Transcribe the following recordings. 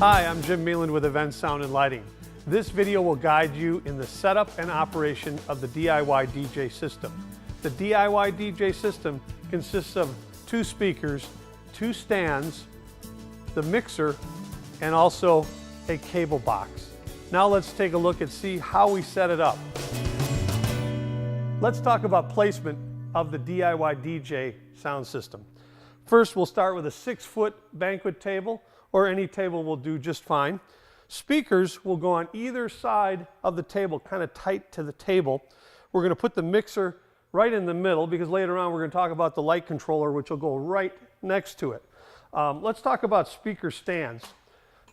Hi, I'm Jim Meeland with Event Sound and Lighting. This video will guide you in the setup and operation of the DIYDJ system. The DIYDJ system consists of 2 speakers, 2 stands, the mixer, and also a cable box. Now let's take a look and see how we set it up. Let's talk about placement of the DIYDJ sound system. First, we'll start with a 6-foot banquet table, or any table will do just fine. Speakers will go on either side of the table, kind of tight to the table. We're going to put the mixer right in the middle because later on we're going to talk about the light controller, which will go right next to it. Let's talk about speaker stands.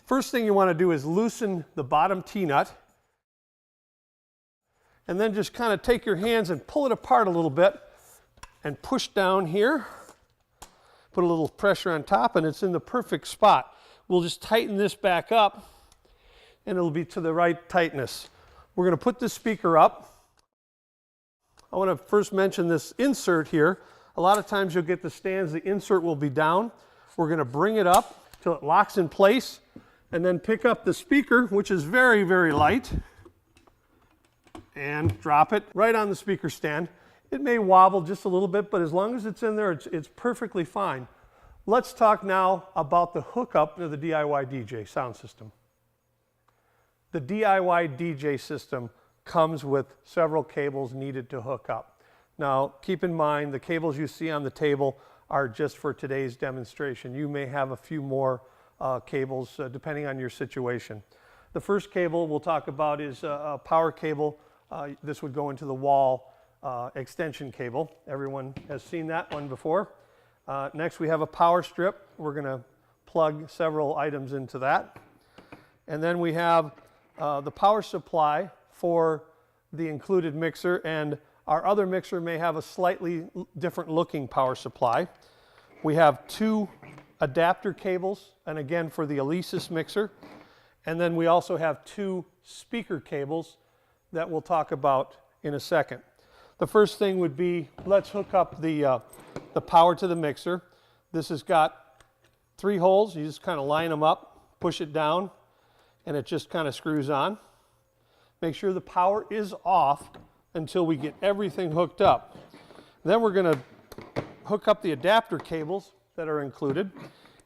First thing you want to do is loosen the bottom T-nut, and then just kind of take your hands and pull it apart a little bit and push down here. Put a little pressure on top and it's in the perfect spot. We'll just tighten this back up and it'll be to the right tightness. We're going to put this speaker up. I want to first mention this insert here. A lot of times you'll get the stands, the insert will be down. We're going to bring it up till it locks in place and then pick up the speaker, which is very, very light, and drop it right on the speaker stand. It may wobble just a little bit, but as long as it's in there, it's perfectly fine. Let's talk now about the hookup of the DIYDJ sound system. The DIYDJ system comes with several cables needed to hook up. Now, keep in mind the cables you see on the table are just for today's demonstration. You may have a few more cables depending on your situation. The first cable we'll talk about is a power cable. This would go into the wall extension cable. Everyone has seen that one before. Next we have a power strip. We're going to plug several items into that. And then we have the power supply for the included mixer, and our other mixer may have a slightly different looking power supply. We have 2 adapter cables, and again for the Alesis mixer. And then we also have 2 speaker cables that we'll talk about in a second. The first thing would be, let's hook up the power to the mixer. This has got 3 holes. You just kind of line them up, push it down, and it just kind of screws on. Make sure the power is off until we get everything hooked up. Then we're going to hook up the adapter cables that are included.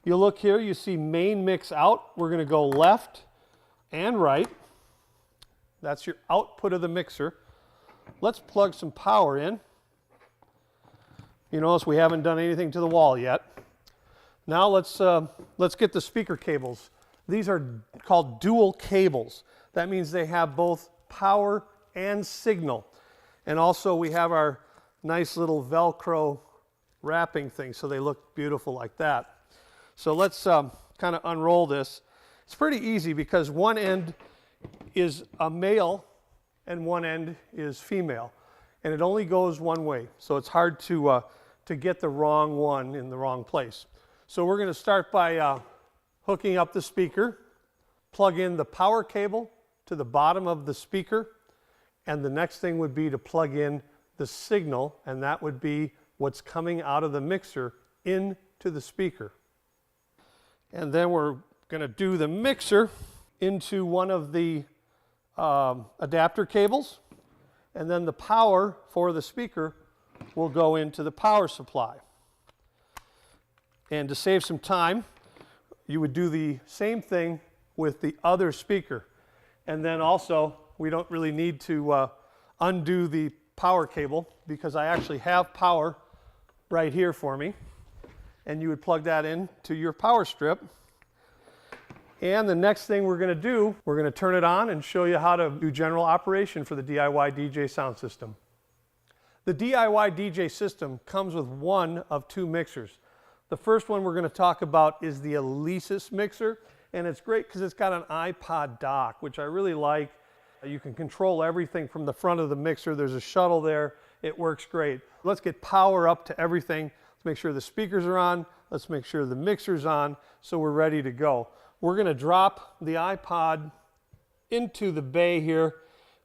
You look here, you see main mix out. We're going to go left and right. That's your output of the mixer. Let's plug some power in. You notice we haven't done anything to the wall yet. Now let's get the speaker cables. These are called dual cables. That means they have both power and signal. And also we have our nice little Velcro wrapping thing, so they look beautiful like that. So let's kind of unroll this. It's pretty easy because one end is a male and one end is female, and it only goes one way, so it's hard to get the wrong one in the wrong place. So we're going to start by hooking up the speaker, plug in the power cable to the bottom of the speaker, and the next thing would be to plug in the signal, and that would be what's coming out of the mixer into the speaker. And then we're going to do the mixer into one of the adapter cables, and then the power for the speaker will go into the power supply. And to save some time, you would do the same thing with the other speaker. And then also, we don't really need to undo the power cable because I actually have power right here for me. And you would plug that in to your power strip. And the next thing we're going to do, we're going to turn it on and show you how to do general operation for the DIYDJ sound system. The DIYDJ system comes with one of 2 mixers. The first one we're going to talk about is the Alesis mixer, and it's great because it's got an iPod dock, which I really like. You can control everything from the front of the mixer. There's a shuttle there. It works great. Let's get power up to everything. Let's make sure the speakers are on. Let's make sure the mixer's on so we're ready to go. We're going to drop the iPod into the bay here,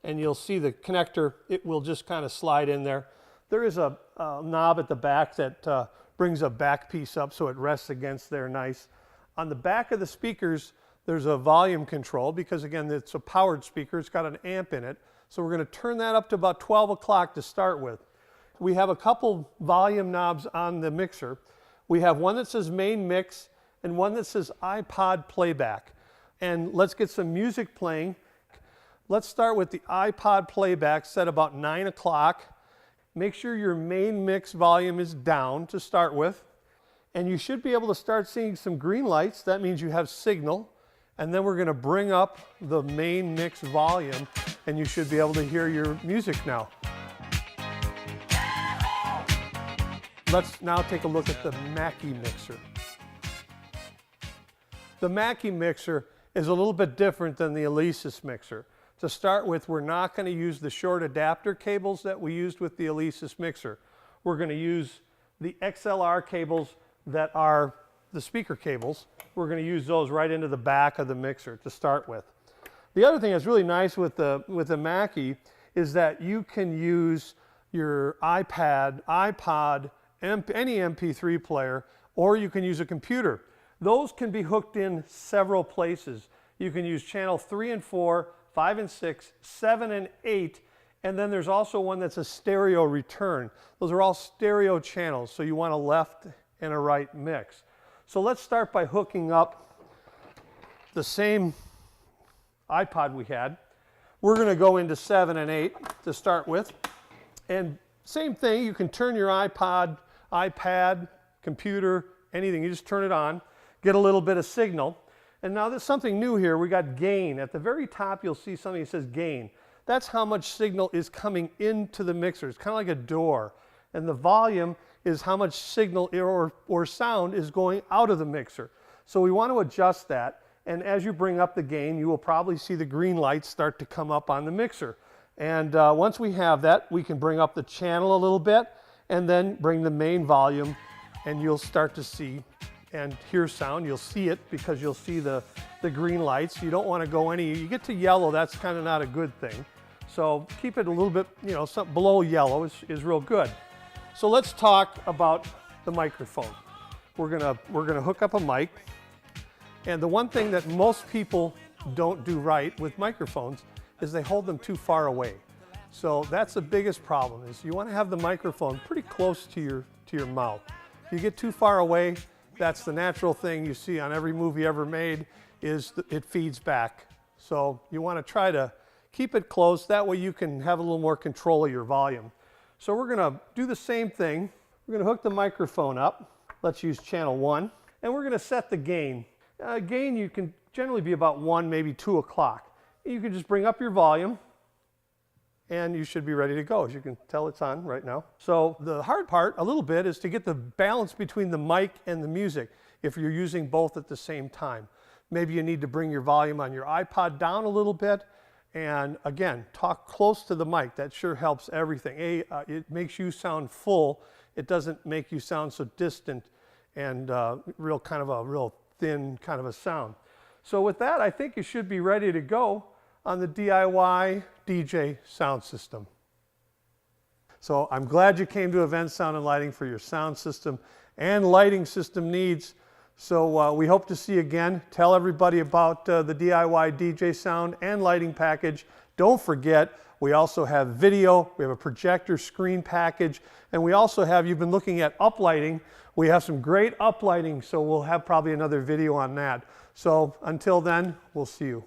and you'll see the connector. It will just kind of slide in there. There is a knob at the back that brings a back piece up so it rests against there nice. On the back of the speakers, there's a volume control because, again, it's a powered speaker. It's got an amp in it. So we're going to turn that up to about 12 o'clock to start with. We have a couple volume knobs on the mixer. We have one that says main mix and one that says iPod playback. And let's get some music playing. Let's start with the iPod playback set about 9 o'clock. Make sure your main mix volume is down to start with. And you should be able to start seeing some green lights. That means you have signal. And then we're going to bring up the main mix volume, and you should be able to hear your music now. Let's now take a look at the Mackie mixer. The Mackie mixer is a little bit different than the Alesis mixer. To start with, we're not going to use the short adapter cables that we used with the Alesis mixer. We're going to use the XLR cables that are the speaker cables. We're going to use those right into the back of the mixer to start with. The other thing that's really nice with the Mackie is that you can use your iPad, iPod, any MP3 player, or you can use a computer. Those can be hooked in several places. You can use channel 3 and 4, 5 and 6, 7 and 8, and then there's also one that's a stereo return. Those are all stereo channels, so you want a left and a right mix. So let's start by hooking up the same iPod we had. We're going to go into 7 and 8 to start with. And same thing, you can turn your iPod, iPad, computer, anything, you just turn it on, get a little bit of signal. And now there's something new here. We got gain. At the very top, you'll see something that says gain. That's how much signal is coming into the mixer. It's kind of like a door. And the volume is how much signal or sound is going out of the mixer. So we want to adjust that. And as you bring up the gain, you will probably see the green lights start to come up on the mixer. And once we have that, we can bring up the channel a little bit and then bring the main volume, and you'll start to see and hear sound. You'll see it because you'll see the green lights. You don't want to go you get to yellow, that's kind of not a good thing. So keep it a little bit, something below yellow is real good. So let's talk about the microphone. We're gonna hook up a mic. And the one thing that most people don't do right with microphones is they hold them too far away. So that's the biggest problem, is you want to have the microphone pretty close to your mouth. If you get too far away, that's the natural thing you see on every movie ever made, is it feeds back. So you want to try to keep it close. That way you can have a little more control of your volume. So we're going to do the same thing. We're going to hook the microphone up. Let's use channel 1. And we're going to set the gain. Gain, you can generally be about 1, maybe 2 o'clock. You can just bring up your volume, and you should be ready to go. As you can tell, it's on right now. So the hard part, a little bit, is to get the balance between the mic and the music if you're using both at the same time. Maybe you need to bring your volume on your iPod down a little bit, and again, talk close to the mic. That sure helps everything. It makes you sound full. It doesn't make you sound so distant and real thin kind of a sound. So with that, I think you should be ready to go on the DIYDJ Sound System. So I'm glad you came to Event Sound and Lighting for your sound system and lighting system needs. So we hope to see you again. Tell everybody about the DIYDJ Sound and Lighting package. Don't forget, we also have video, we have a projector screen package, and we also have, you've been looking at uplighting. We have some great uplighting, so we'll have probably another video on that. So until then, we'll see you.